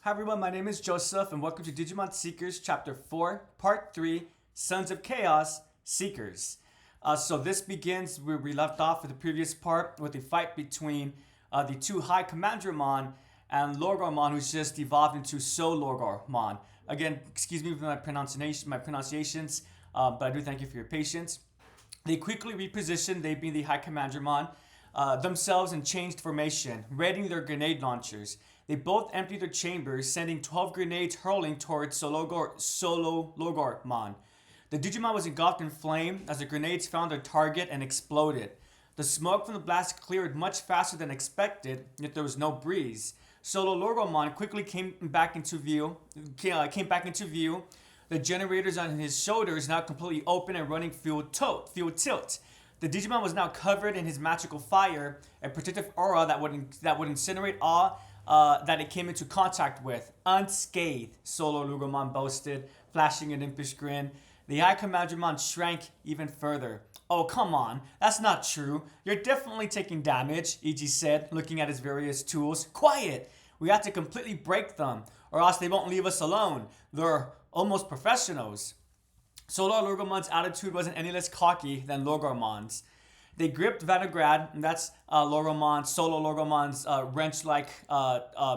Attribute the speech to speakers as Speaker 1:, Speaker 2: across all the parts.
Speaker 1: Hi everyone, my name is Joseph and welcome to Digimon Seekers Chapter 4, Part 3, Sons of Chaos, Seekers. So this begins where we left off with the previous part with a fight between the two High Commandramon and Lorgarmon, who's just evolved into So Lorgarmon. Again, excuse me for my pronunciations, but I do thank you for your patience. They quickly repositioned, they being the High Commandramon, themselves in changed formation, readying their grenade launchers. They both emptied their chambers, sending 12 grenades hurling towards Solo Lorgarmon. The Digimon was engulfed in flame as the grenades found their target and exploded. The smoke from the blast cleared much faster than expected, yet there was no breeze. Solo Lorgarmon quickly came back into view. The generators on his shoulders now completely open and running fuel tilt. The Digimon was now covered in his magical fire, a protective aura that would incinerate all that it came into contact with, unscathed, Solo Lorgarmon boasted, flashing an impish grin. The High Commandramon shrank even further. Oh, come on, that's not true. You're definitely taking damage, Iji said, looking at his various tools. Quiet! We have to completely break them, or else they won't leave us alone. They're almost professionals. Solo Lorgarmon's attitude wasn't any less cocky than Lorgarmon's. They gripped Vanograd, and that's Solo Lorgarmon's wrench-like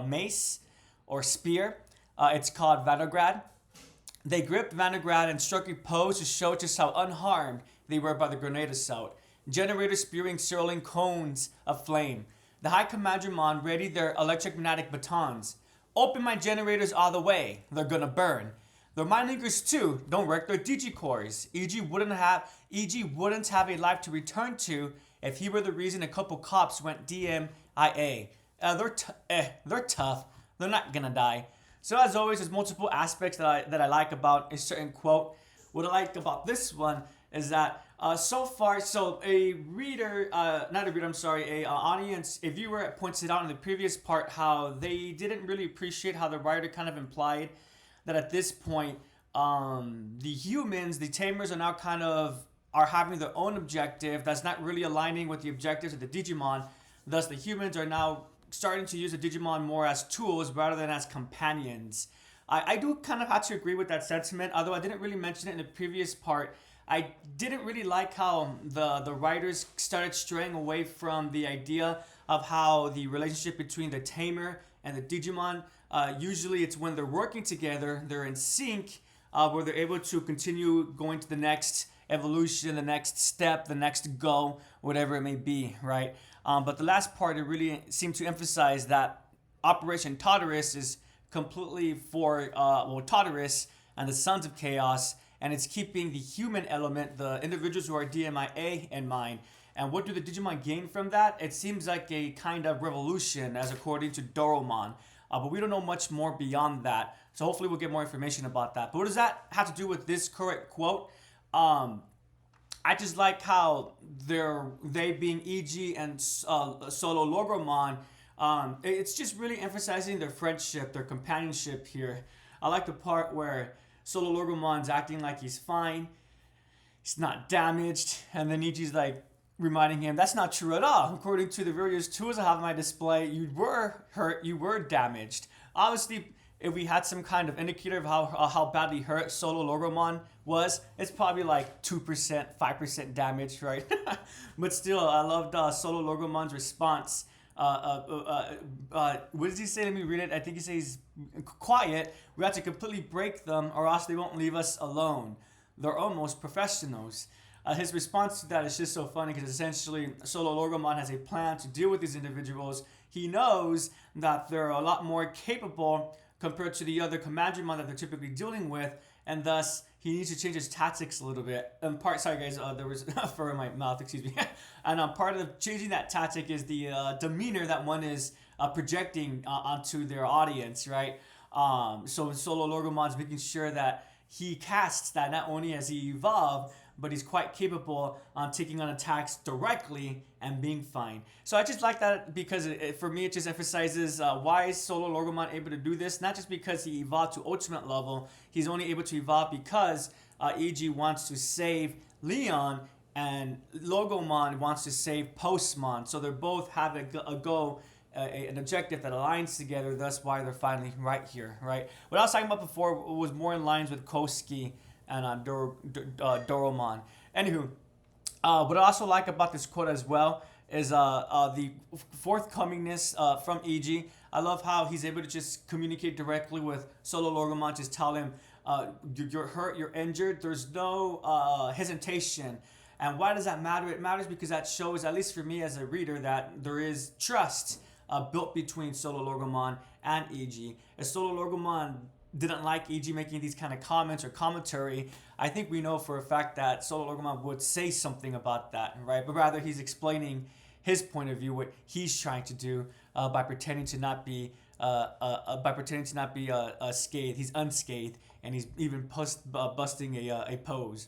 Speaker 1: mace or spear. It's called Vanograd. They gripped Vanograd and struck a pose to show just how unharmed they were by the grenade assault. Generators spewing swirling cones of flame. The High Commandramon readied their electromagnetic batons. Open my generators all the way. They're gonna burn. Their mind linkers too don't work their Digicores. EG wouldn't have a life to return to if he were the reason a couple cops went DMIA. They're tough. They're not gonna die. So as always, there's multiple aspects that I like about a certain quote. What I like about this one is that a audience, a viewer pointed out in the previous part how they didn't really appreciate how the writer kind of implied that at this point, the humans, the tamers, are having their own objective that's not really aligning with the objectives of the Digimon. Thus, the humans are now starting to use the Digimon more as tools rather than as companions. I do kind of have to agree with that sentiment, although I didn't really mention it in the previous part. I didn't really like how the writers started straying away from the idea of how the relationship between the tamer and the Digimon, usually it's when they're working together, they're in sync, where they're able to continue going to the next evolution, the next step, the next go, whatever it may be, right? But the last part, it really seemed to emphasize that Operation Tartarus is completely for Tartarus and the Sons of Chaos, and it's keeping the human element, the individuals who are DMIA, in mind. And what do the Digimon gain from that? It seems like a kind of revolution, as according to Doromon. But we don't know much more beyond that. So hopefully we'll get more information about that. But what does that have to do with this current quote? I just like how they being EG and Solo Lorgarmon, it's just really emphasizing their friendship, their companionship here. I like the part where Solo Lorgarmon's acting like he's fine, he's not damaged, and then EG's like reminding him that's not true at all. According to the various tools I have on my display, you were hurt, you were damaged. Obviously, if we had some kind of indicator of how badly hurt Solo Lorgarmon was, it's probably like 2%, 5% damage, right? But still, I loved Solo Lorgarmon's response. What does he say? Let me read it. I think he says, quiet, we have to completely break them or else they won't leave us alone. They're almost professionals. His response to that is just so funny because essentially Solo Lorgarmon has a plan to deal with these individuals. He knows that they're a lot more capable compared to the other Commandramon that they're typically dealing with, and thus he needs to change his tactics a little bit. Sorry guys, there was a fur in my mouth, excuse me. And part of changing that tactic is the demeanor that one is projecting onto their audience, right? So Solo Lorgarmon's making sure that he casts that not only has he evolved, but he's quite capable on taking on attacks directly and being fine. So I just like that because for me it just emphasizes why is Solo Lorgarmon able to do this? Not just because he evolved to ultimate level, he's only able to evolve because EG wants to save Leon and Logomon wants to save Postmon. So they're both having a go an objective that aligns together. Thus, why they're finally right here, right? What I was talking about before was more in lines with Koski and Doromon. Anywho, what I also like about this quote as well is the forthcomingness from EG. I love how he's able to just communicate directly with Solo Lorgamon, just tell him, you're hurt, you're injured. There's no hesitation. And why does that matter? It matters because that shows, at least for me as a reader, that there is trust built between Solo Lorgamon and EG. If Solo Lorgamon didn't like EG making these kind of comments or commentary, I think we know for a fact that Solo Lorgamon would say something about that, right? But rather he's explaining his point of view, what he's trying to do by pretending to not be scathed. He's unscathed, and he's even busting a pose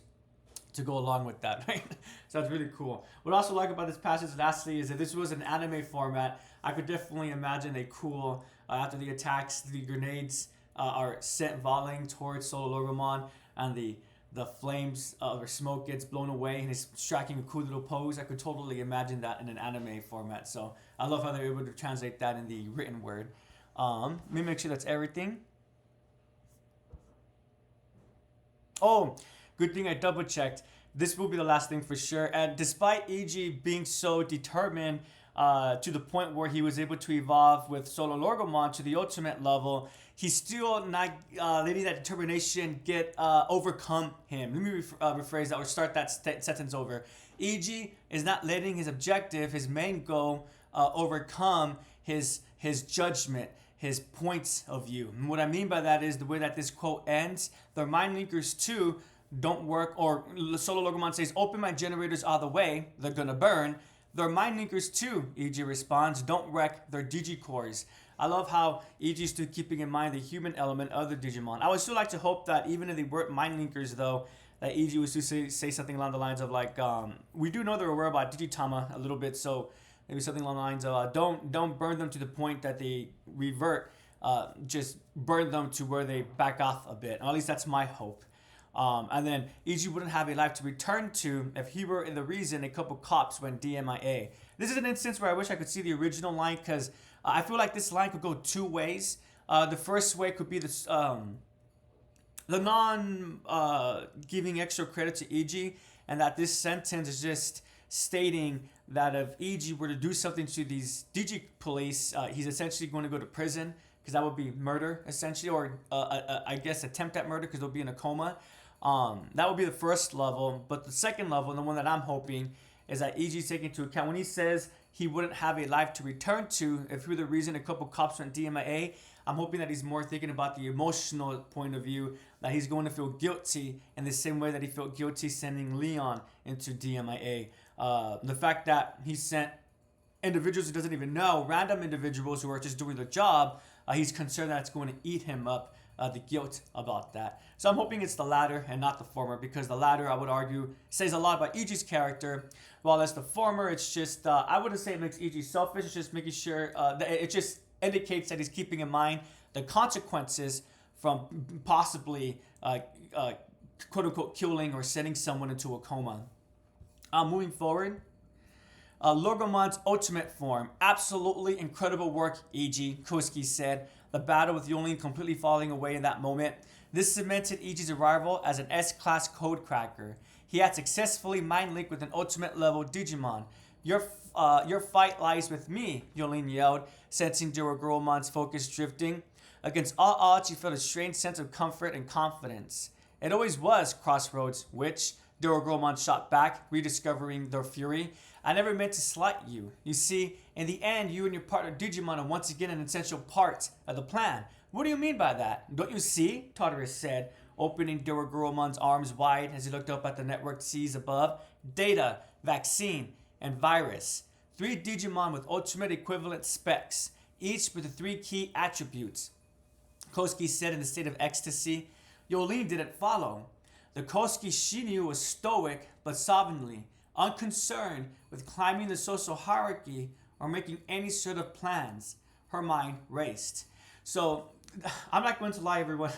Speaker 1: to go along with that, right? So that's really cool. What I also like about this passage, lastly, is that this was an anime format. I could definitely imagine a cool, after the attacks, the grenades are sent volleying towards Solo Lorgamon, and the flames or smoke gets blown away, and he's striking a cool little pose. I could totally imagine that in an anime format. So I love how they're able to translate that in the written word. Let me make sure that's everything. Oh, good thing I double checked. This will be the last thing for sure. And despite EG being so determined to the point where he was able to evolve with Solo Lorgamon to the ultimate level, he's still not letting that determination get overcome him. Let me rephrase that or start that sentence over. EG is not letting his objective, his main goal, overcome his judgment, his points of view. And what I mean by that is the way that this quote ends. Their mind linkers too don't work, or Solo Lorgamon says, open my generators all the way, they're gonna burn. Their mind linkers too, EG responds, don't wreck their Digicores. I love how EG is still keeping in mind the human element of the Digimon. I would still like to hope that even if they weren't mind linkers though, that EG would still say something along the lines of like, we do know they're aware about Digitama a little bit, so maybe something along the lines of don't burn them to the point that they revert, just burn them to where they back off a bit. Or at least that's my hope. And then EG wouldn't have a life to return to if he were in the reason a couple cops went DMIA. This is an instance where I wish I could see the original line, because I feel like this line could go two ways. The first way could be the giving extra credit to EG, and that this sentence is just stating that if EG were to do something to these Digi police, he's essentially going to go to prison, because that would be murder essentially, or I guess attempt at murder, because they'll be in a coma. That would be the first level, but the second level, and the one that I'm hoping, is that EG is taking into account when he says he wouldn't have a life to return to if for the reason a couple cops went DMIA. I'm hoping that he's more thinking about the emotional point of view, that he's going to feel guilty in the same way that he felt guilty sending Leon into DMIA. The fact that he sent individuals he doesn't even know, random individuals who are just doing their job, he's concerned that it's going to eat him up, the guilt about that. So I'm hoping it's the latter and not the former, because the latter, I would argue, says a lot about EG's character, while as the former, it's just, I wouldn't say it makes EG selfish, it's just making sure, that it just indicates that he's keeping in mind the consequences from possibly, quote-unquote, killing or sending someone into a coma. Moving forward, Lorgamon's ultimate form. Absolutely incredible work, EG, Koski said. The battle with Yolene completely falling away in that moment. This cemented EG's arrival as an S-class code cracker. He had successfully mind linked with an ultimate level Digimon. Your fight lies with me, Yolene yelled, sensing Dorogromon's focus drifting. Against all odds, she felt a strange sense of comfort and confidence. It always was, Crossroads, which Dorogromon shot back, rediscovering their fury. I never meant to slight you. You see, in the end, you and your partner Digimon are once again an essential part of the plan. What do you mean by that? Don't you see? Tartarus said, opening Dorogromon's arms wide as he looked up at the networked seas above. Data, vaccine, and virus. 3 Digimon with ultimate equivalent specs, each with the 3 key attributes. Koski said in a state of ecstasy. Yolene didn't follow. The Koski she knew was stoic but sovereignly, unconcerned with climbing the social hierarchy or making any sort of plans. Her mind raced. So, I'm not going to lie, everyone.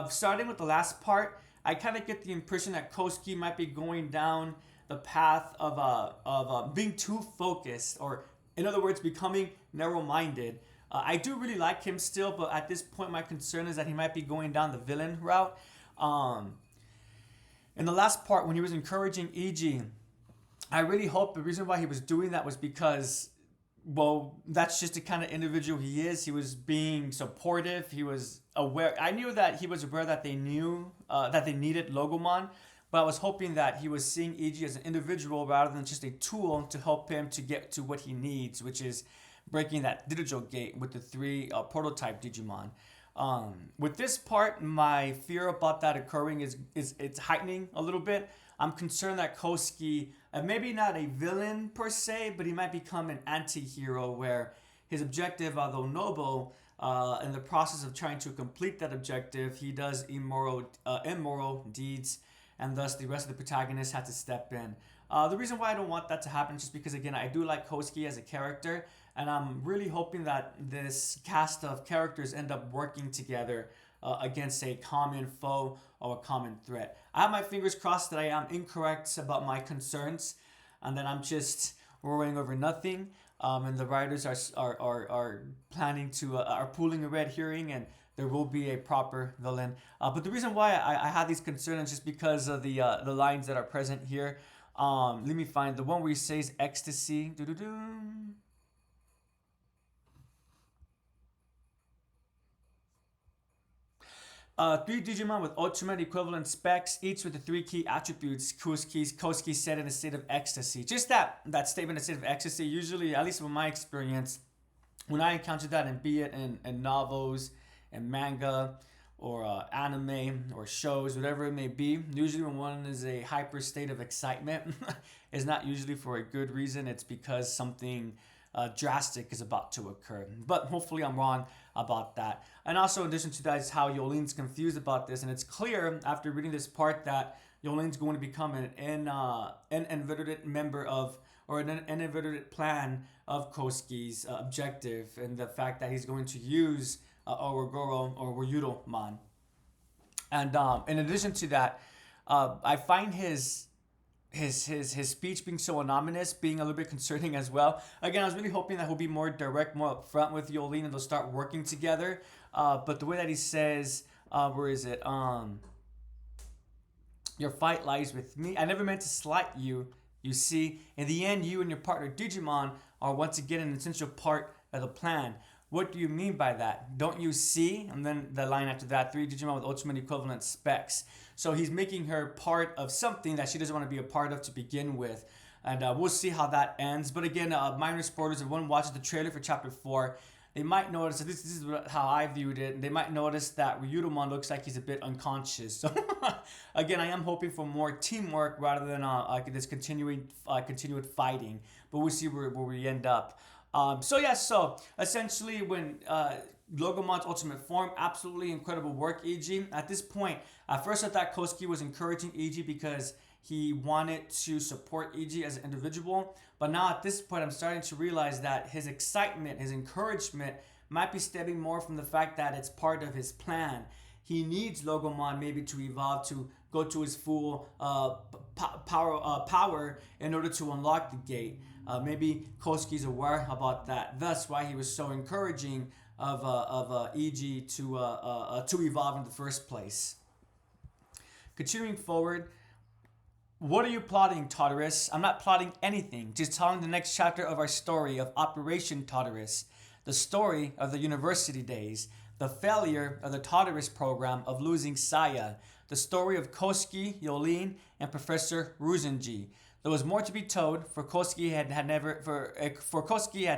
Speaker 1: Starting with the last part, I kind of get the impression that Koski might be going down the path of being too focused or In other words, becoming narrow-minded. I do really like him still, but at this point, my concern is that he might be going down the villain route. Um, in the last part, when he was encouraging EG, I really hope the reason why he was doing that was because, well, that's just the kind of individual he is. He was being supportive. He was aware. I knew that he was aware that they knew that they needed Logomon, but I was hoping that he was seeing EG as an individual rather than just a tool to help him to get to what he needs, which is breaking that digital gate with the three prototype Digimon. With this part, my fear about that occurring is it's heightening a little bit. I'm concerned that Koski, maybe not a villain per se, but he might become an anti-hero where his objective, although noble, in the process of trying to complete that objective, he does immoral deeds, and thus the rest of the protagonists have to step in. The reason why I don't want that to happen is just because, again, I do like Koski as a character, and I'm really hoping that this cast of characters end up working together against a common foe or a common threat. I have my fingers crossed that I am incorrect about my concerns, and that I'm just worrying over nothing. And the writers are planning to are pulling a red herring, and there will be a proper villain. But the reason why I have these concerns is just because of the lines that are present here. Let me find the one where he says ecstasy. Doo-doo-doo. Three Digimon with ultimate equivalent specs, each with the three key attributes Koski said in a state of ecstasy. Just that statement, a state of ecstasy, usually, at least from my experience, when I encountered that, and be it in novels and manga or anime or shows, whatever it may be, usually when one is a hyper state of excitement, it's not usually for a good reason. It's because something drastic is about to occur. But hopefully I'm wrong about that. And also, in addition to that, is how Yolin's confused about this. And it's clear after reading this part that Yolin's going to become an inverted member of, or an inverted plan of Koski's objective, and the fact that he's going to use Orogoro or Ryudomon. And in addition to that, I find his speech being so anonymous being a little bit concerning as well. Again, I was really hoping that he'll be more direct, more upfront with Yolene, and they'll start working together. But the way that he says, where is it? Your fight lies with me. I never meant to slight you. You see, in the end, you and your partner Digimon are once again an essential part of the plan. What do you mean by that? Don't you see? And then the line after that, three Digimon with ultimate equivalent specs. So he's making her part of something that she doesn't want to be a part of to begin with. And we'll see how that ends. But again, minor spoilers. If one watches the trailer for Chapter 4, they might notice, this is how I viewed it, they might notice that Ryudomon looks like he's a bit unconscious. So again, I am hoping for more teamwork rather than this continued fighting. But we'll see where we end up. So essentially when Logomon's ultimate form, absolutely incredible work, EG. At this point, at first I thought Koski was encouraging EG because he wanted to support EG as an individual. But now at this point, I'm starting to realize that his excitement, his encouragement might be stemming more from the fact that it's part of his plan. He needs Logomon maybe to evolve to go to his full power in order to unlock the gate. Maybe Koski's aware about that. That's why he was so encouraging of EG to evolve in the first place. Continuing forward, what are you plotting, Tartarus? I'm not plotting anything, just telling the next chapter of our story of Operation Tartarus, the story of the university days, the failure of the Tartarus program of losing Saya, the story of Koski, Yolene, and Professor Ruzenji. There was more to be told, for Koski had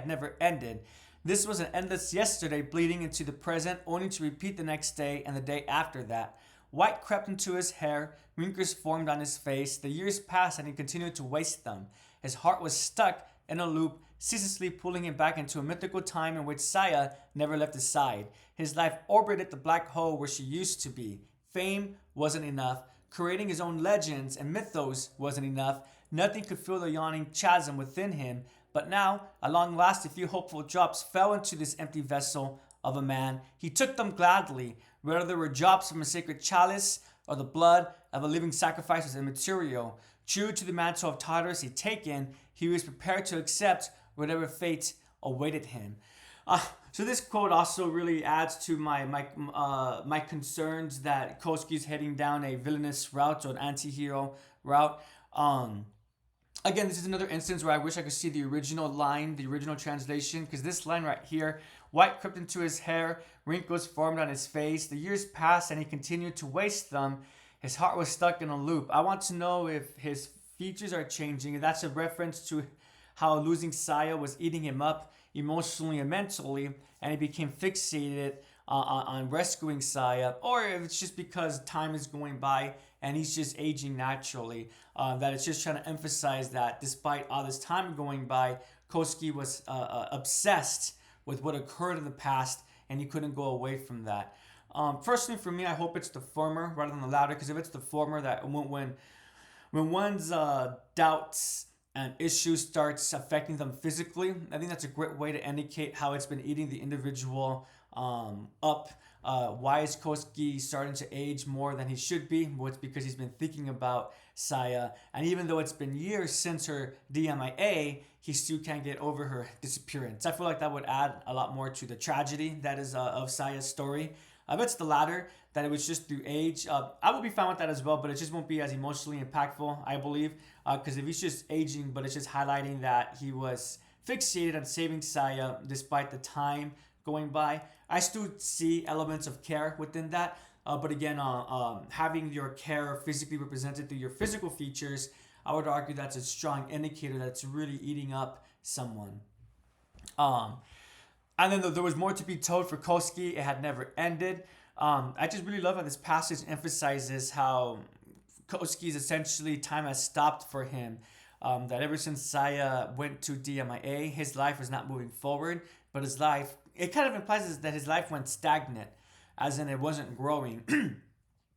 Speaker 1: never ended. This was an endless yesterday bleeding into the present, only to repeat the next day and the day after that. White crept into his hair, wrinkles formed on his face. The years passed and he continued to waste them. His heart was stuck in a loop, ceaselessly pulling him back into a mythical time in which Saya never left his side. His life orbited the black hole where she used to be. Fame wasn't enough. Creating his own legends and mythos wasn't enough. Nothing could fill the yawning chasm within him. But now, at long last, a few hopeful drops fell into this empty vessel of a man. He took them gladly, whether they were drops from a sacred chalice or the blood of a living sacrifice was immaterial. True to the mantle of Tartarus he'd taken, he was prepared to accept whatever fate awaited him. So this quote also really adds to my concerns that Koski's heading down a villainous route or an anti-hero route. Um, Again, this is another instance where I wish I could see the original line, the original translation, because this line right here, white crept into his hair, wrinkles formed on his face. The years passed and he continued to waste them. His heart was stuck in a loop. I want to know if his features are changing. And that's a reference to how losing Saya was eating him up emotionally and mentally, and he became fixated on rescuing Saya, or if it's just because time is going by and he's just aging naturally. That it's just trying to emphasize that despite all this time going by, Koski was obsessed with what occurred in the past and he couldn't go away from that. Personally, for me, I hope it's the former rather than the latter, because if it's the former, that when one's doubts and issues starts affecting them physically, I think that's a great way to indicate how it's been eating the individual up. Why is Koski starting to age more than he should be? Well, it's because he's been thinking about Saya, and even though it's been years since her DMIA, he still can't get over her disappearance. I feel like that would add a lot more to the tragedy that is of Saya's story. If it's the latter, that it was just through age, I would be fine with that as well, but it just won't be as emotionally impactful, I believe, because if he's just aging, but it's just highlighting that he was fixated on saving Saya despite the time going by, I still see elements of care within that. But again, having your care physically represented through your physical features, I would argue that's a strong indicator that it's really eating up someone. And then there was more to be told for Koski. It had never ended. I just really love how this passage emphasizes how Koski's essentially time has stopped for him. That ever since Saya went to DMIA, his life was not moving forward, but his life, it kind of implies that his life went stagnant, as in it wasn't growing.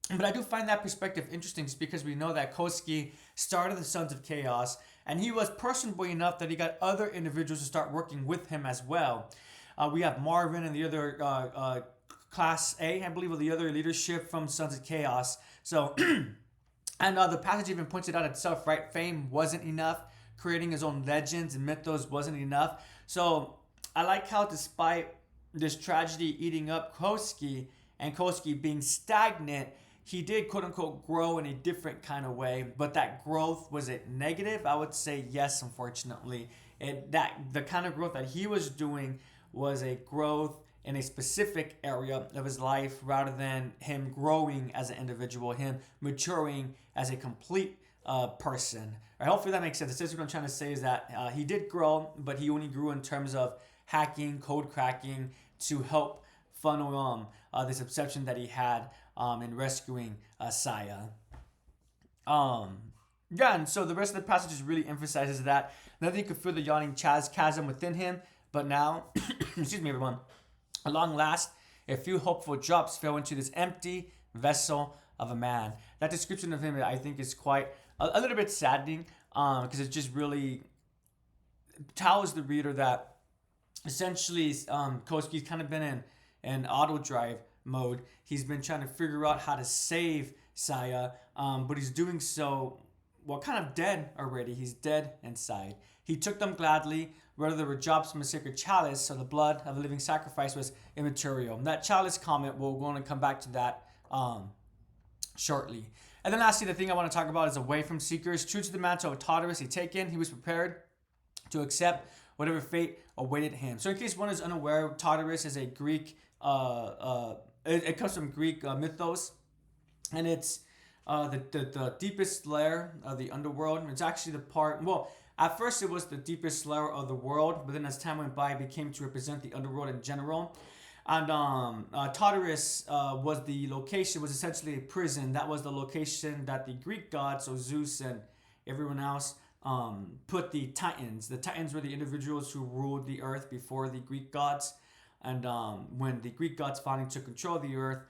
Speaker 1: But I do find that perspective interesting just because we know that Koski started the Sons of Chaos, and he was personable enough that he got other individuals to start working with him as well. We have Marvin and the other Class A, I believe, or the other leadership from Sons of Chaos. So, and the passage even points it out itself, right? Fame wasn't enough. Creating his own legends and mythos wasn't enough. So, I like how despite this tragedy eating up Koski and Koski being stagnant, he did quote unquote grow in a different kind of way. But that growth, was it negative? I would say yes, unfortunately. The kind of growth that he was doing was a growth in a specific area of his life rather than him growing as an individual, him maturing as a complete person. Right, hopefully that makes sense. Essentially what I'm trying to say is that he did grow, but he only grew in terms of hacking, code cracking to help funnel this obsession that he had in rescuing Saya. Yeah, and so the rest of the passage really emphasizes that. Nothing could fill the yawning chasm within him, but now, excuse me, everyone, at long last, a few hopeful drops fell into this empty vessel of a man. That description of him, I think, is quite a little bit saddening because it just really tells the reader that essentially Koski's kind of been in auto drive mode. He's been trying to figure out how to save Saya, but he's doing so, well, kind of dead already. He's dead inside. He took them gladly, whether they were drops from a sacred chalice or the blood of a living sacrifice was immaterial. And that chalice comment, we're going to come back to that shortly. And then lastly, the thing I want to talk about is away from seekers. True to the mantle of Tartarus he taken, he was prepared to accept whatever fate awaited him. So in case one is unaware, Tartarus is a Greek, it comes from Greek mythos, and it's the deepest layer of the underworld. It's actually the part, well, at first it was the deepest layer of the world, but then as time went by, it became to represent the underworld in general. And Tartarus was the location, was essentially a prison. That was the location that the Greek gods, so Zeus and everyone else, put the Titans. The Titans were the individuals who ruled the earth before the Greek gods. And when the Greek gods finally took control of the earth,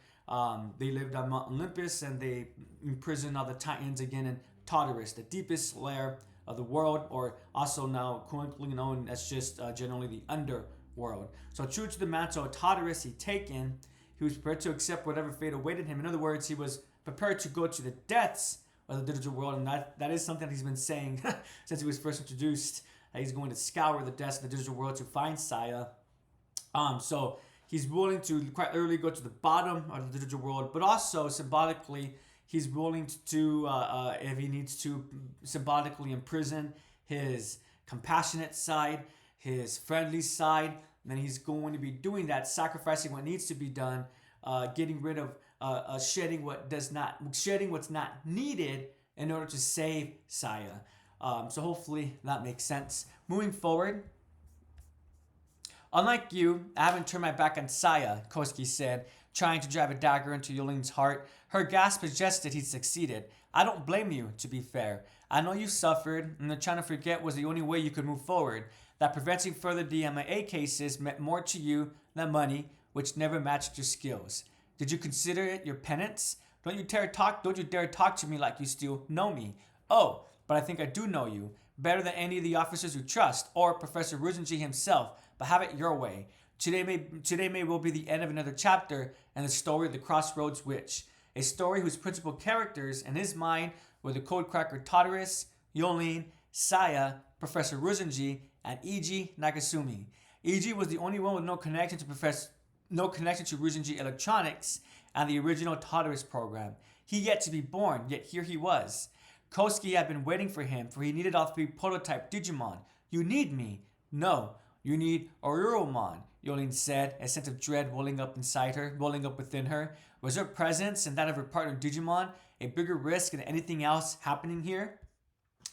Speaker 1: they lived on Mount Olympus and they imprisoned all the Titans again in Tartarus, the deepest layer of the world, or also now colloquially known as just generally the underworld. So true to the mantle of Tartarus he taken, he was prepared to accept whatever fate awaited him. In other words, he was prepared to go to the depths of the digital world, and that is something that he's been saying since he was first introduced that he's going to scour the depths of the digital world to find Saya. So he's willing to quite literally go to the bottom of the digital world, but also symbolically, he's willing to, if he needs to, symbolically imprison his compassionate side, his friendly side. Then he's going to be doing that, sacrificing what needs to be done, getting rid of, shedding what's not needed in order to save Saya. So hopefully that makes sense. Moving forward. Unlike you, I haven't turned my back on Saya, Kosuke said, trying to drive a dagger into Yolene's heart. Her gasp suggested he'd succeeded. I don't blame you, to be fair. I know you suffered, and trying to forget was the only way you could move forward. That preventing further DMA cases meant more to you than money, which never matched your skills. Did you consider it your penance? Don't you dare talk to me like you still know me. Oh, but I think I do know you. Better than any of the officers you trust, or Professor Ruzenji himself, but have it your way. Today may well be the end of another chapter in the story of the Crossroads Witch. A story whose principal characters, in his mind, were the codecracker Todorus, Yolene, Saya, Professor Ruzenji, and Iji Nagasumi. Iji was the only one with no connection to Ruzenji Electronics and the original Todorus program. He yet to be born, yet here he was. Kosuke had been waiting for him, for he needed all 3 prototype Digimon. You need me. No, you need Oruromon, Yolene said, a sense of dread welling up within her. Was her presence and that of her partner Digimon a bigger risk than anything else happening here?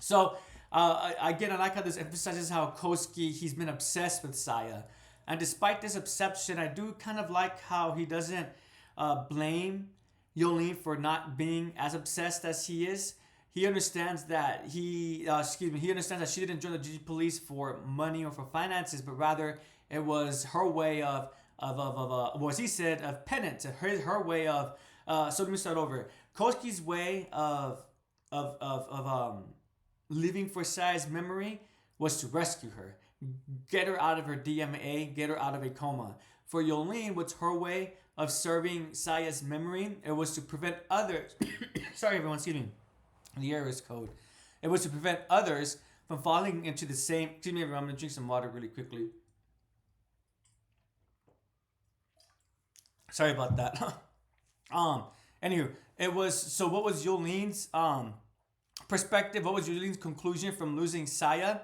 Speaker 1: So, again, I like how this emphasizes how Kosuke, he's been obsessed with Saya. And despite this obsession, I do kind of like how he doesn't blame Yolene for not being as obsessed as he is. He understands that he understands that she didn't join the Digi Police for money or for finances, but rather it was her way of what he said, of penance, her way of. So let me start over. Kosuke's way of living for Saya's memory was to rescue her, get her out of her DMA, get her out of a coma. For Yolene, what's her way of serving Saya's memory? It was to prevent others. Sorry, everyone. Excuse me. The errors code. It was to prevent others from falling into the same. Excuse me, everyone. I'm gonna drink some water really quickly. Sorry about that. Anywho, it was. So, what was Yolene's perspective? What was Yolene's conclusion from losing Saya?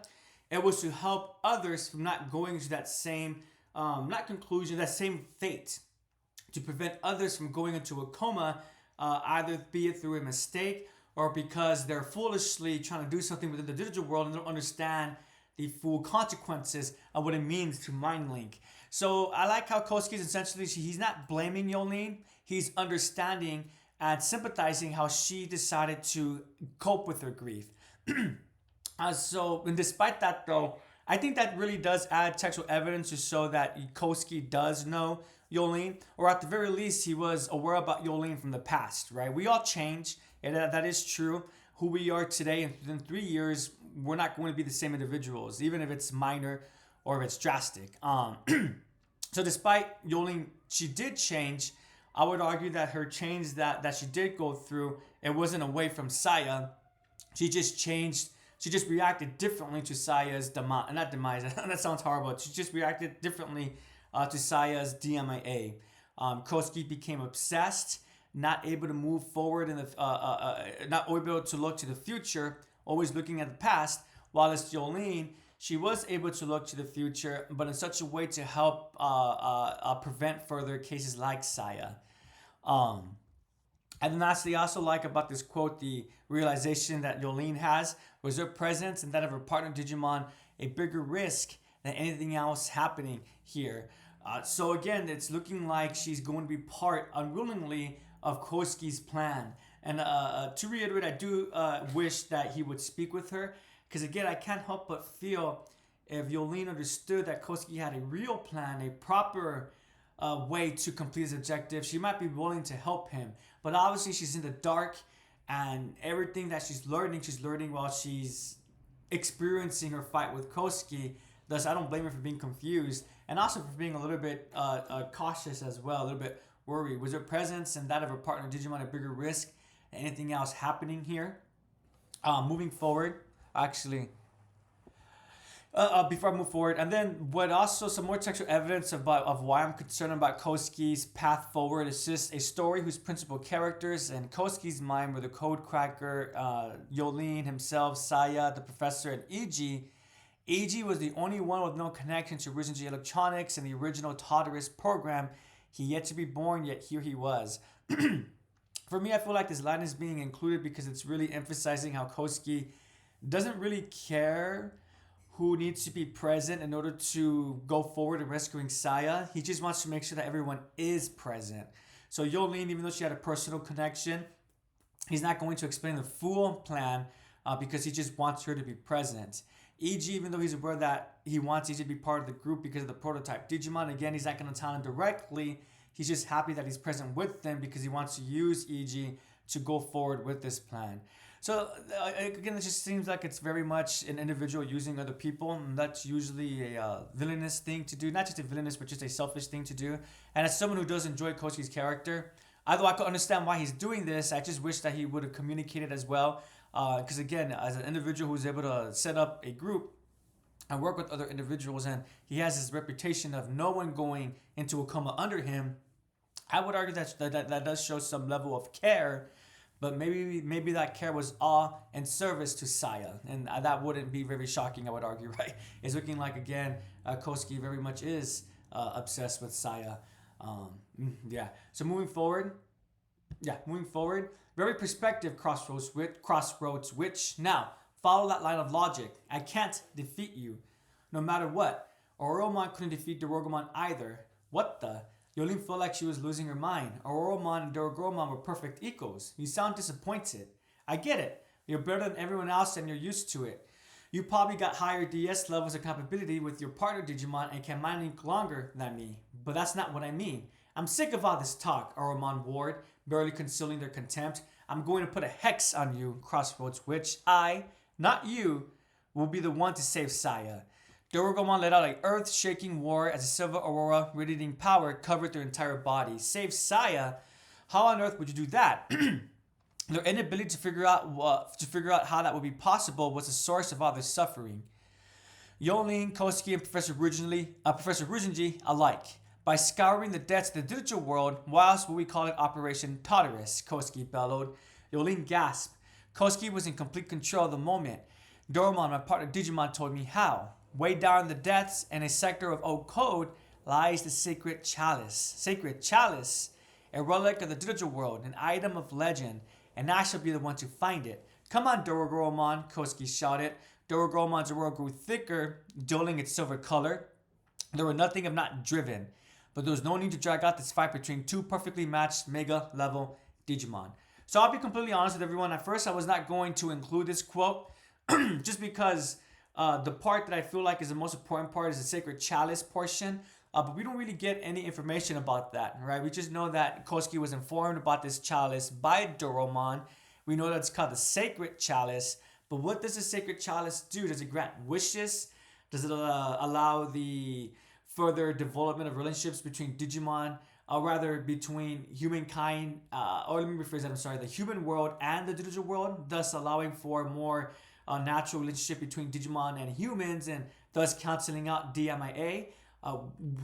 Speaker 1: It was to help others from not going to that same, that same fate. To prevent others from going into a coma, either be it through a mistake or because they're foolishly trying to do something within the digital world and don't understand the full consequences of what it means to mind link. So I like how Kosuke's essentially, he's not blaming Yolene, he's understanding and sympathizing how she decided to cope with her grief. And despite that though, I think that really does add textual evidence to show that Kosuke does know Yolene, or at the very least, he was aware about Yolene from the past, right? We all change, and that is true. Who we are today, and within 3 years, we're not going to be the same individuals, even if it's minor or if it's drastic. So despite Yolene, she did change. I would argue that her change that she did go through, it wasn't away from Saya. She just changed. She just reacted differently to Saya's demise. Not demise. That sounds horrible. She just reacted differently to Saya's DMA. Kosuke became obsessed, not able to move forward in the, not able to look to the future, always looking at the past. While as Yolene, she was able to look to the future, but in such a way to help prevent further cases like Saya. And then lastly, I also like about this quote, the realization that Yolene has was her presence and that of her partner Digimon a bigger risk than anything else happening here. So again, it's looking like she's going to be part, unwillingly, of Kosuke's plan. And to reiterate, I do wish that he would speak with her. Because again, I can't help but feel if Yolene understood that Kosuke had a real plan, a proper way to complete his objective, she might be willing to help him. But obviously she's in the dark, and everything that she's learning while she's experiencing her fight with Kosuke. Thus, I don't blame her for being confused, and also for being a little bit cautious as well, a little bit worried. Was her presence and that of her partner Digimon a bigger risk than anything else happening here? Moving forward, actually, before I move forward, and then what also some more textual evidence about of why I'm concerned about Koski's path forward is just a story whose principal characters in Koski's mind were the code cracker, Yolene himself, Saya, the professor, and EG. EG was the only one with no connection to Risen Electronics and the original Tartarus program. He yet to be born, yet here he was. For me, I feel like this line is being included because it's really emphasizing how Koski doesn't really care who needs to be present in order to go forward in rescuing Saya. He just wants to make sure that everyone is present. So Yolene, even though she had a personal connection, he's not going to explain the full plan because he just wants her to be present. EG, even though he's aware that he wants EG to be part of the group because of the prototype Digimon, again, he's not going to tell him directly. He's just happy that he's present with them because he wants to use EG to go forward with this plan. So again, it just seems like it's very much an individual using other people, and that's usually a villainous thing to do. Not just a villainous, but just a selfish thing to do. And as someone who does enjoy Koski's character, although I could understand why he's doing this, I just wish that he would have communicated as well. Because again, as an individual who's able to set up a group and work with other individuals, and he has this reputation of no one going into a coma under him, I would argue that does show some level of care. But maybe that care was awe and service to Saya, and that wouldn't be very shocking, I would argue, right? It's looking like, again, Koski very much is obsessed with Saya. Yeah. So moving forward, very perspective crossroads which now follow that line of logic. I can't defeat you, no matter what. Oromon couldn't defeat Dorogomon either. What the? Yolene felt like she was losing her mind. Oromon and Dorogomon were perfect equals. You sound disappointed. I get it. You're better than everyone else and you're used to it. You probably got higher DS levels of compatibility with your partner Digimon and can mind link longer than me. But that's not what I mean. I'm sick of all this talk, Oromon warned, barely concealing their contempt. I'm going to put a hex on you, Crossroads Witch. I, not you, will be the one to save Saya. Dorogomon let out an earth-shaking roar as a silver aurora radiating power covered their entire body. Save Saya? How on earth would you do that? Their inability to figure out how that would be possible was the source of all their suffering. Yolene, Koski, and Professor Rujinji alike. By scouring the depths of the digital world, why else would we call it Operation Tartarus? Koski bellowed. Yolene gasped. Koski was in complete control of the moment. Doromon, my partner Digimon, told me how. Way down in the depths, in a sector of old code, lies the sacred chalice. Sacred chalice, a relic of the digital world, an item of legend, and I shall be the one to find it. Come on, Dorogomon, Koski shouted. Dorogomon's aurora grew thicker, dulling its silver color. There were nothing if not driven, but there was no need to drag out this fight between two perfectly matched mega-level Digimon. So I'll be completely honest with everyone. At first, I was not going to include this quote, just because the part that I feel like is the most important part is the sacred chalice portion. But we don't really get any information about that, right? We just know that Koski was informed about this chalice by Doromon. We know that it's called the sacred chalice. But what does the sacred chalice do? Does it grant wishes? Does it allow the further development of relationships between Digimon, or rather between humankind, or let me rephrase that, I'm sorry, the human world and the digital world, thus allowing for more natural relationship between Digimon and humans, and thus canceling out DMIA.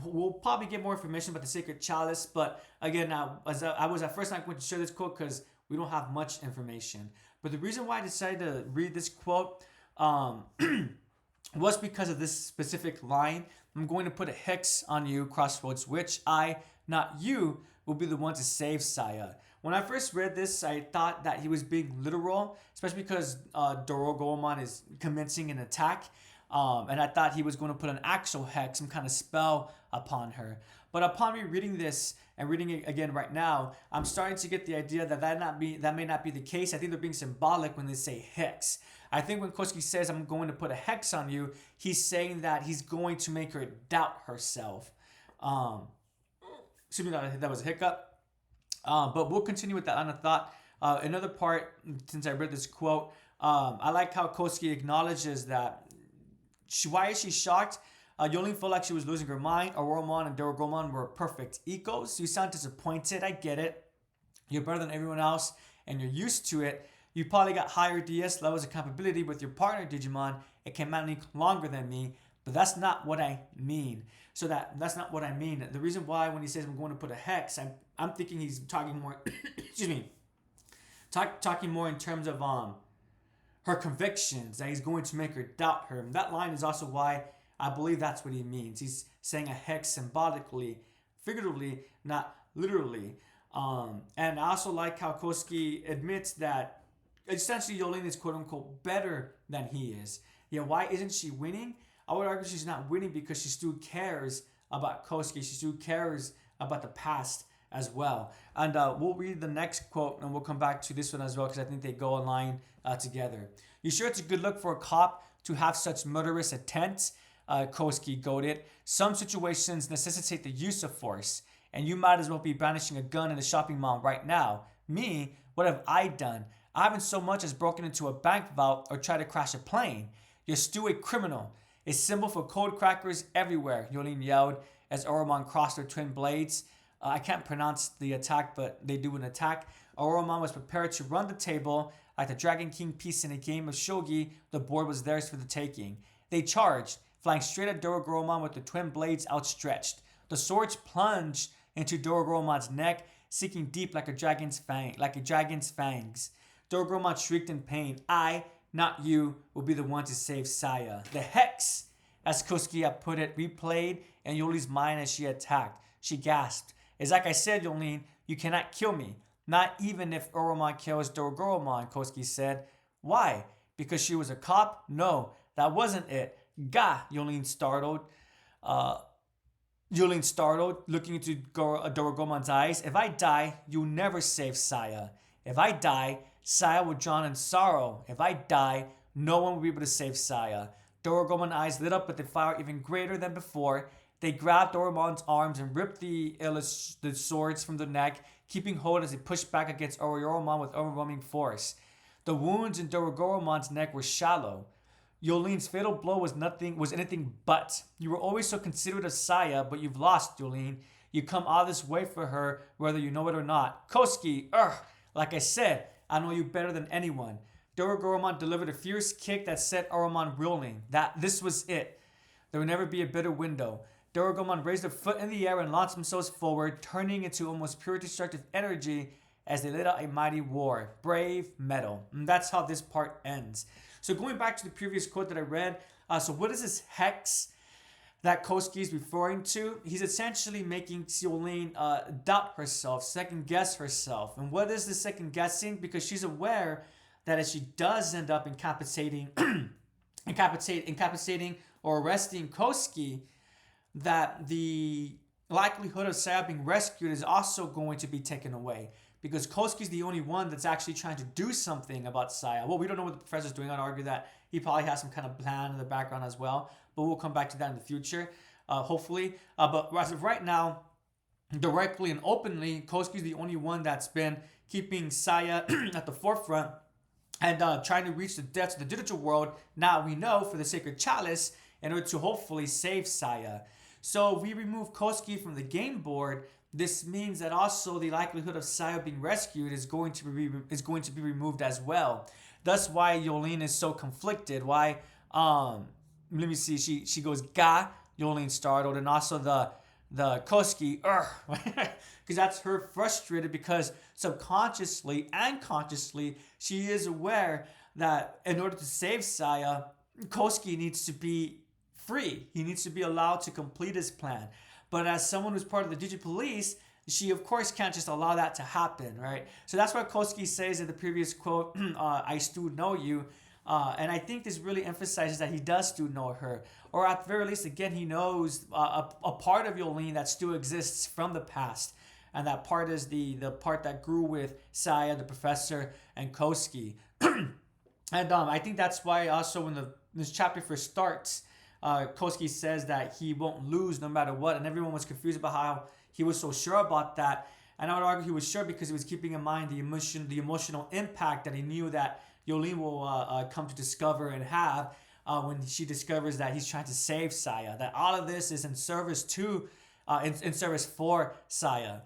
Speaker 1: We'll probably get more information about the Sacred Chalice, but again, I was at first not going to share this quote because we don't have much information. But the reason why I decided to read this quote was because of this specific line. I'm going to put a hex on you, Crossroads Witch. I, not you, will be the one to save Saya. When I first read this, I thought that he was being literal, especially because Dorogomon is commencing an attack. And I thought he was going to put an actual hex, some kind of spell upon her. But upon me reading this and reading it again right now, I'm starting to get the idea that that may not be the case. I think they're being symbolic when they say hex. I think when Koski says, I'm going to put a hex on you, he's saying that he's going to make her doubt herself. Excuse me, that was a hiccup. But we'll continue with that line of thought. Another part, since I read this quote, I like how Koski acknowledges that why is she shocked? Yolene felt like she was losing her mind. Oromon and Dorogomon were perfect equals. You sound disappointed. I get it. You're better than everyone else, and you're used to it. You probably got higher DS levels of compatibility with your partner Digimon, It came out any longer than me, but that's not what I mean. So that's not what I mean. The reason why when he says I'm going to put a hex, I'm thinking he's talking more. Excuse me, talking more in terms of her convictions, that he's going to make her doubt her. And that line is also why I believe that's what he means. He's saying a hex symbolically, figuratively, not literally. And I also like how Koski admits that essentially Yolene is quote unquote better than he is. Yeah, why isn't she winning? I would argue she's not winning because she still cares about Koski. She still cares about the past as well. And we'll read the next quote and we'll come back to this one as well because I think they go in line together. You sure it's a good look for a cop to have such murderous intent? Koski goaded. Some situations necessitate the use of force, and you might as well be brandishing a gun in a shopping mall right now. Me, what have I done? I haven't so much as broken into a bank vault or tried to crash a plane. You're still a criminal. A symbol for code crackers everywhere, Yolene yelled as Oromon crossed her twin blades. I can't pronounce the attack, but they do an attack. Oromon was prepared to run the table. Like the Dragon King piece in a game of shogi, the board was theirs for the taking. They charged, flying straight at Dorogoromon with the twin blades outstretched. The swords plunged into Dorogoromon's neck, sinking deep like a dragon's fangs. Dorogoromon shrieked in pain. I, not you, will be the one to save Saya. The hex, as Koski had put it, replayed in Yolene's mind as she attacked. She gasped. It's like I said, Yolene, you cannot kill me. Not even if Oromon kills Dorogoromon, Koski said. Why? Because she was a cop? No, that wasn't it. Gah, Yolene startled. Looking into Dorogoromon's eyes. If I die, you'll never save Saya. If I die, Saya will drown in sorrow. If I die, no one will be able to save Saya. Dorogomon's eyes lit up with a fire even greater than before. They grabbed Oromon's arms and ripped the swords from the neck, keeping hold as they pushed back against Oromon with overwhelming force. The wounds in Dorogoromon's neck were shallow. Yolene's fatal blow was anything but. You were always so considerate of Saya, but you've lost, Yolene. You come all this way for her, whether you know it or not. Koski, like I said, I know you better than anyone. Dorogoromon delivered a fierce kick that set Oromon reeling. This was it. There would never be a better window. Dorogoromon raised a foot in the air and launched themselves forward, turning into almost pure destructive energy as they lit out a mighty war. Brave metal. And that's how this part ends. So going back to the previous quote that I read, so what is this hex that Koski is referring to? He's essentially making Yolene doubt herself, second guess herself. And what is the second guessing? Because she's aware that if she does end up incapacitating or arresting Koski, that the likelihood of Saya being rescued is also going to be taken away. Because Koski's the only one that's actually trying to do something about Saya. Well, we don't know what the professor's doing. I'd argue that he probably has some kind of plan in the background as well. But we'll come back to that in the future, hopefully. But as of right now, directly and openly, Koski's the only one that's been keeping Saya at the forefront and trying to reach the depths of the digital world. Now we know for the sacred chalice in order to hopefully save Saya. So if we remove Koski from the game board, this means that also the likelihood of Saya being rescued is going to be removed as well. That's why Yolene is so conflicted. Why? Let me see. She goes ga. Yolene startled, and also the Koski because that's her frustrated because subconsciously and consciously she is aware that in order to save Saya, Koski needs to be free. He needs to be allowed to complete his plan. But as someone who's part of the Digi Police, she of course can't just allow that to happen, right? So that's what Koski says in the previous quote, I still know you. And I think this really emphasizes that he does still know her. Or at the very least, again, he knows a part of Yolene that still exists from the past. And that part is the part that grew with Saya, the professor, and Koski. And I think that's why also when this chapter first starts, Koski says that he won't lose no matter what, and everyone was confused about how he was so sure about that. And I would argue he was sure because he was keeping in mind the emotional impact that he knew that Yolene will come to discover and have when she discovers that he's trying to save Saya. That all of this is in service to, in service for Saya.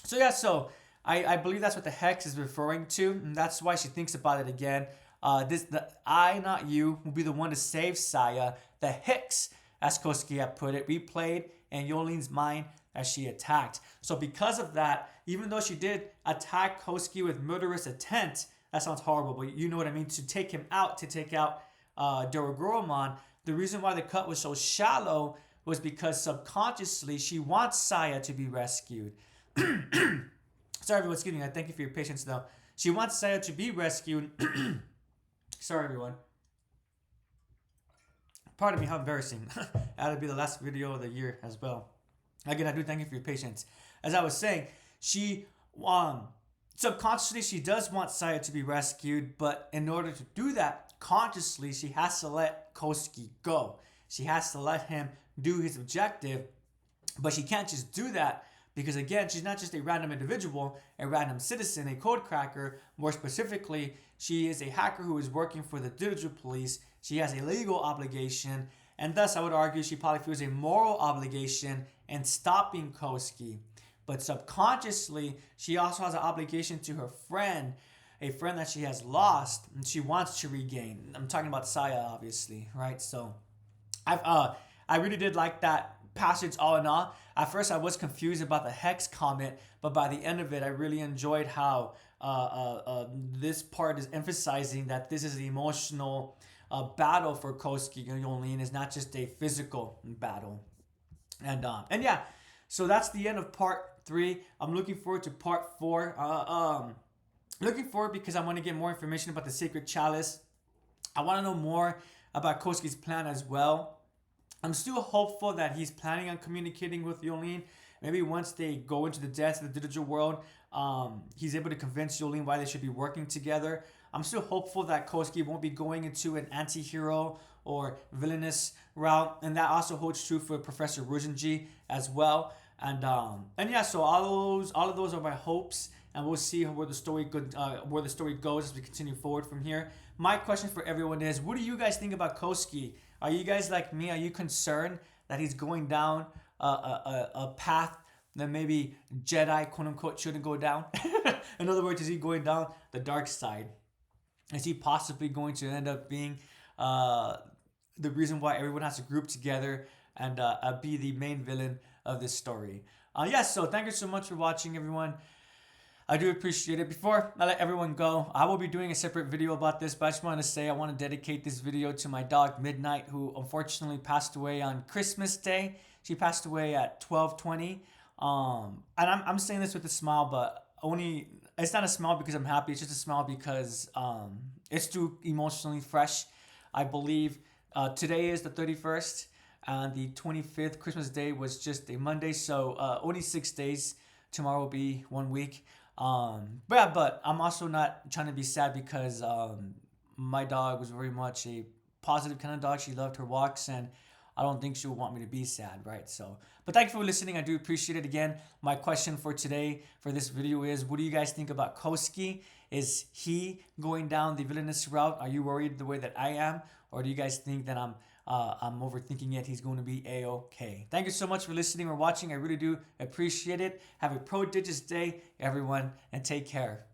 Speaker 1: So I believe that's what the hex is referring to, and that's why she thinks about it again. The I, not you, will be the one to save Saya. The Hicks, as Kosuke had put it, replayed in Yolin's mind as she attacked. So because of that, even though she did attack Kosuke with murderous intent, that sounds horrible, but you know what I mean, to take him out, to take out Dorogoromon, the reason why the cut was so shallow was because subconsciously she wants Saya to be rescued. Sorry everyone, excuse me, I thank you for your patience though. She wants Saya to be rescued. Sorry everyone. Pardon me, how embarrassing. That'll be the last video of the year as well. Again, I do thank you for your patience. As I was saying, she subconsciously she does want Saya to be rescued, but in order to do that, consciously she has to let Kosuke go. She has to let him do his objective, but she can't just do that because again, she's not just a random individual, a random citizen, a code cracker. More specifically, she is a hacker who is working for the digital police. She has a legal obligation, and thus I would argue she probably feels a moral obligation in stopping Kosuke. But subconsciously, she also has an obligation to her friend, a friend that she has lost and she wants to regain. I'm talking about Saya, obviously, right? So I really did like that passage all in all. At first I was confused about the Hex comment, but by the end of it I really enjoyed how this part is emphasizing that this is an emotional battle for Kosuke and Yolene. Is not just a physical battle. And yeah, so that's the end of part 3. I'm looking forward to part 4. Looking forward because I want to get more information about the Sacred Chalice. I want to know more about Kosuke's plan as well. I'm still hopeful that he's planning on communicating with Yolene. Maybe once they go into the depths of the digital world, he's able to convince Yolene why they should be working together. I'm still hopeful that Kosuke won't be going into an anti-hero or villainous route, and that also holds true for Professor Rujinji as well. And yeah, so all of those are my hopes, and we'll see where the story goes as we continue forward from here. My question for everyone is, what do you guys think about Kosuke? Are you guys like me? Are you concerned that he's going down a path that maybe Jedi, quote unquote, shouldn't go down? In other words, is he going down the dark side? Is he possibly going to end up being the reason why everyone has to group together and be the main villain of this story? Yes, so thank you so much for watching, everyone. I do appreciate it. Before I let everyone go, I will be doing a separate video about this, but I just wanted to say I want to dedicate this video to my dog Midnight, who unfortunately passed away on Christmas Day. She passed away at 12:20. And I'm saying this with a smile, but it's not a smile because I'm happy. It's just a smile because it's too emotionally fresh. I believe today is the 31st, and the 25th, Christmas Day, was just a Monday, so only 6 days. Tomorrow will be 1 week. But I'm also not trying to be sad because my dog was very much a positive kind of dog. She loved her walks, and I don't think she would want me to be sad, right? So, but thank you for listening. I do appreciate it. Again, my question for today, for this video is, what do you guys think about Kosuke? Is he going down the villainous route? Are you worried the way that I am? Or do you guys think that I'm overthinking it? He's going to be A-okay. Thank you so much for listening or watching. I really do appreciate it. Have a prodigious day, everyone, and take care.